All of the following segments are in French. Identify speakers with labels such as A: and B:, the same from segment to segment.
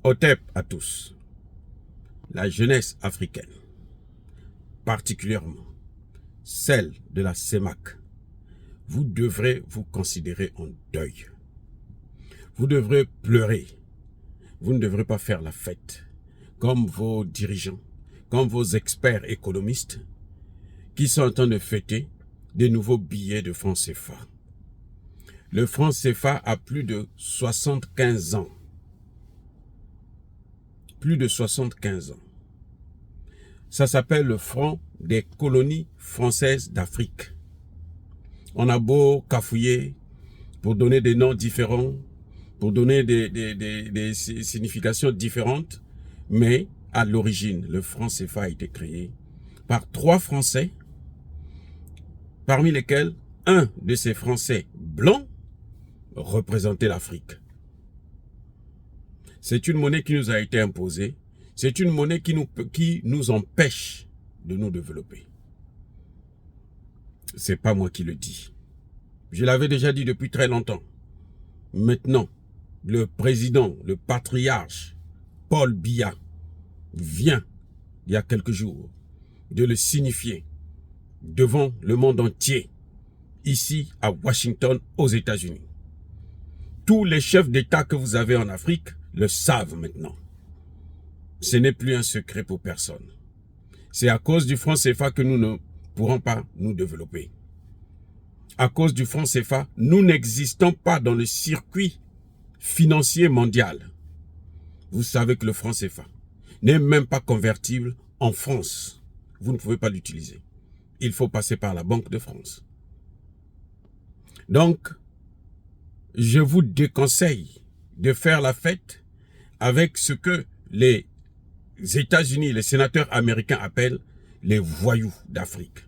A: Hotep à tous. La jeunesse africaine, particulièrement celle de la CEMAC, vous devrez vous considérer en deuil. Vous devrez pleurer. Vous ne devrez pas faire la fête comme vos dirigeants, comme vos experts économistes qui sont en train de fêter des nouveaux billets de francs CFA. Le franc CFA a plus de 75 ans. Plus de 75 ans. Ça s'appelle le franc des colonies françaises d'Afrique. On a beau cafouiller pour donner des noms différents, pour donner des significations différentes, mais à l'origine, le franc CFA a été créé par 3 Français, parmi lesquels un de ces Français blancs représentait l'Afrique. C'est une monnaie qui nous a été imposée. C'est une monnaie qui nous empêche de nous développer. C'est pas moi qui le dis. Je l'avais déjà dit depuis très longtemps. Maintenant, le président, le patriarche, Paul Biya, vient, il y a quelques jours, de le signifier devant le monde entier, ici à Washington, aux États-Unis. Tous les chefs d'État que vous avez en Afrique le savent maintenant. Ce n'est plus un secret pour personne. C'est à cause du franc CFA que nous ne pourrons pas nous développer. À cause du franc CFA, nous n'existons pas dans le circuit financier mondial. Vous savez que le franc CFA n'est même pas convertible en France. Vous ne pouvez pas l'utiliser. Il faut passer par la Banque de France. Donc, je vous déconseille de faire la fête avec ce que les États-Unis, les sénateurs américains appellent les voyous d'Afrique.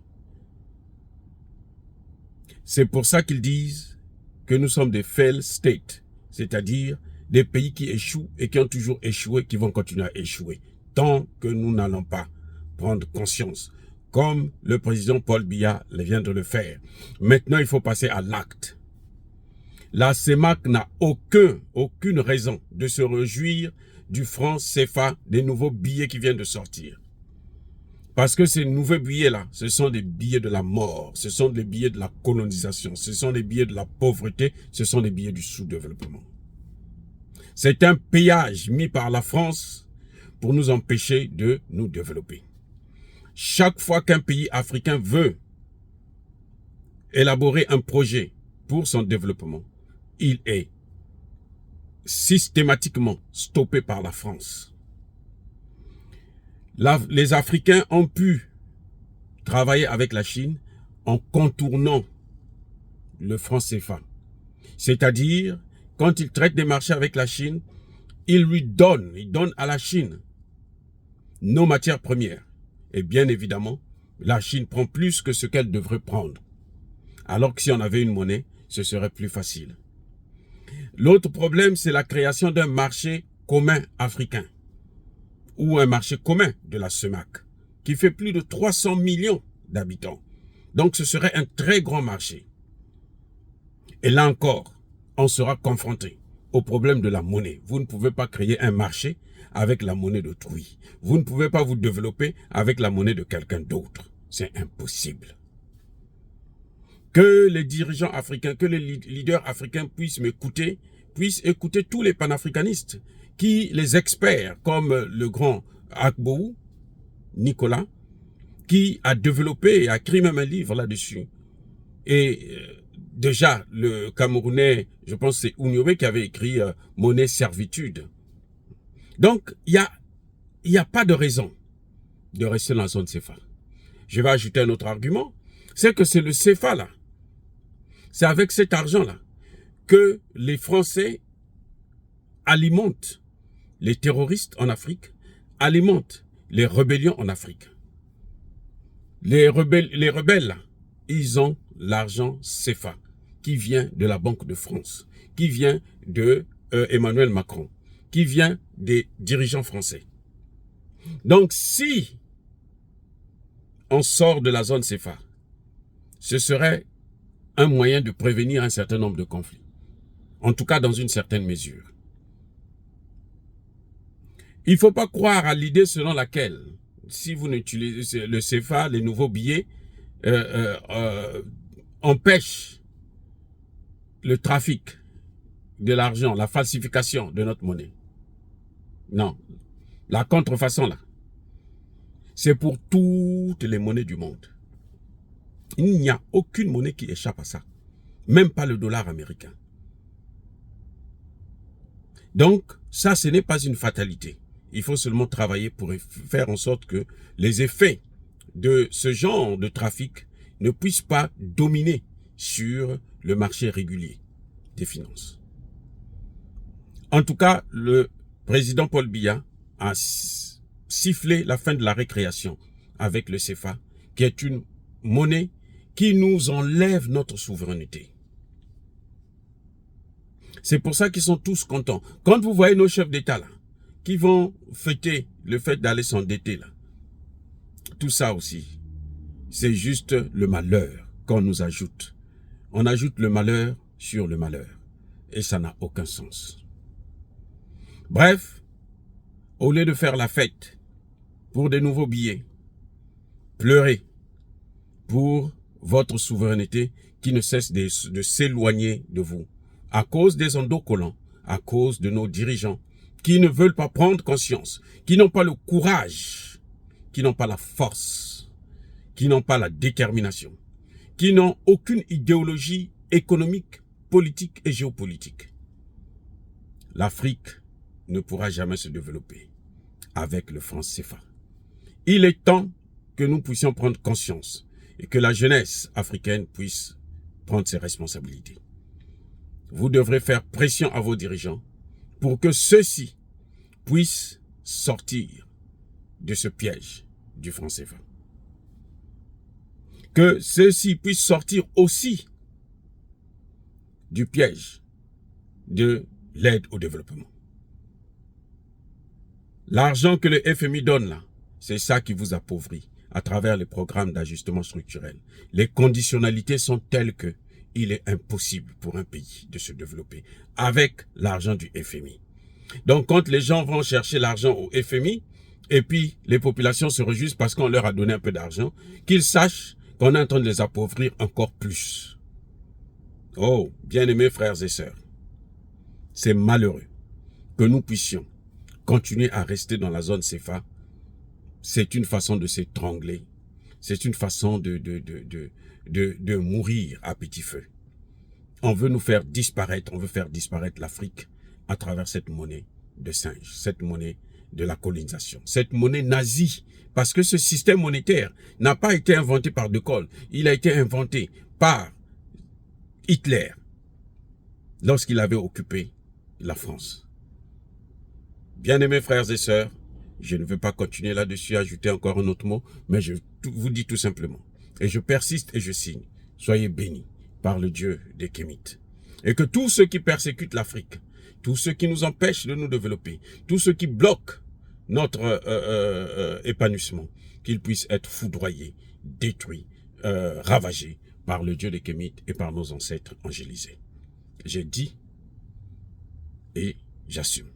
A: C'est pour ça qu'ils disent que nous sommes des failed states, c'est-à-dire des pays qui échouent et qui ont toujours échoué, qui vont continuer à échouer, tant que nous n'allons pas prendre conscience, comme le président Paul Biya vient de le faire. Maintenant, il faut passer à l'acte. La CEMAC n'a aucune raison de se réjouir du franc CFA, des nouveaux billets qui viennent de sortir. Parce que ces nouveaux billets-là, ce sont des billets de la mort, ce sont des billets de la colonisation, ce sont des billets de la pauvreté, ce sont des billets du sous-développement. C'est un péage mis par la France pour nous empêcher de nous développer. Chaque fois qu'un pays africain veut élaborer un projet pour son développement, il est systématiquement stoppé par la France. Les Africains ont pu travailler avec la Chine en contournant le franc CFA. C'est-à-dire, quand ils traitent des marchés avec la Chine, ils donnent à la Chine nos matières premières. Et bien évidemment, la Chine prend plus que ce qu'elle devrait prendre. Alors que si on avait une monnaie, ce serait plus facile. L'autre problème, c'est la création d'un marché commun africain ou un marché commun de la CEMAC qui fait plus de 300 millions d'habitants. Donc ce serait un très grand marché. Et là encore, on sera confronté au problème de la monnaie. Vous ne pouvez pas créer un marché avec la monnaie d'autrui. Vous ne pouvez pas vous développer avec la monnaie de quelqu'un d'autre. C'est impossible. Que les dirigeants africains, que les leaders africains puissent m'écouter, puissent écouter tous les panafricanistes, les experts comme le grand Akbou, Nicolas, qui a développé et a écrit même un livre là-dessus. Et déjà, le Camerounais, je pense que c'est Ouniobé qui avait écrit Monnaie Servitude. Donc, il y a pas de raison de rester dans la zone CFA. Je vais ajouter un autre argument, c'est que c'est le CFA là. C'est avec cet argent-là que les Français alimentent les terroristes en Afrique, alimentent les rébellions en Afrique. Les rebelles là, ils ont l'argent CFA qui vient de la Banque de France, qui vient de Emmanuel Macron, qui vient des dirigeants français. Donc si on sort de la zone CFA, ce serait un moyen de prévenir un certain nombre de conflits. En tout cas, dans une certaine mesure. Il ne faut pas croire à l'idée selon laquelle, si vous n'utilisez le CFA, les nouveaux billets, empêchent le trafic de l'argent, la falsification de notre monnaie. Non. La contrefaçon, là, c'est pour toutes les monnaies du monde. Il n'y a aucune monnaie qui échappe à ça. Même pas le dollar américain. Donc, ça, ce n'est pas une fatalité. Il faut seulement travailler pour faire en sorte que les effets de ce genre de trafic ne puissent pas dominer sur le marché régulier des finances. En tout cas, le président Paul Biya a sifflé la fin de la récréation avec le CFA, qui est une monnaie qui nous enlève notre souveraineté. C'est pour ça qu'ils sont tous contents. Quand vous voyez nos chefs d'État là, qui vont fêter le fait d'aller s'endetter là, tout ça aussi, c'est juste le malheur qu'on nous ajoute. On ajoute le malheur sur le malheur. Et ça n'a aucun sens. Bref, au lieu de faire la fête pour des nouveaux billets, pleurez pour votre souveraineté qui ne cesse de s'éloigner de vous à cause des endocollants, à cause de nos dirigeants qui ne veulent pas prendre conscience, qui n'ont pas le courage, qui n'ont pas la force, qui n'ont pas la détermination, qui n'ont aucune idéologie économique, politique et géopolitique. L'Afrique ne pourra jamais se développer avec le franc CFA. Il est temps que nous puissions prendre conscience et que la jeunesse africaine puisse prendre ses responsabilités. Vous devrez faire pression à vos dirigeants pour que ceux-ci puissent sortir de ce piège du franc CFA. Que ceux-ci puissent sortir aussi du piège de l'aide au développement. L'argent que le FMI donne là, c'est ça qui vous appauvrit à travers les programmes d'ajustement structurel. Les conditionnalités sont telles que il est impossible pour un pays de se développer avec l'argent du FMI. Donc quand les gens vont chercher l'argent au FMI et puis les populations se réjouissent parce qu'on leur a donné un peu d'argent, qu'ils sachent qu'on est en train de les appauvrir encore plus. Oh, bien-aimés frères et sœurs, c'est malheureux que nous puissions continuer à rester dans la zone CFA. C'est une façon de s'étrangler. C'est une façon de mourir à petit feu. On veut nous faire disparaître, on veut faire disparaître l'Afrique à travers cette monnaie de singe, cette monnaie de la colonisation, cette monnaie nazie. Parce que ce système monétaire n'a pas été inventé par De Gaulle, il a été inventé par Hitler lorsqu'il avait occupé la France. Bien-aimés frères et sœurs, je ne veux pas continuer là-dessus, ajouter encore un autre mot, mais je vous dis tout simplement, et je persiste et je signe, soyez bénis par le Dieu des Kémites. Et que tous ceux qui persécutent l'Afrique, tous ceux qui nous empêchent de nous développer, tous ceux qui bloquent notre épanouissement, qu'ils puissent être foudroyés, détruits, ravagés par le Dieu des Kémites et par nos ancêtres angélisés. J'ai dit et j'assume.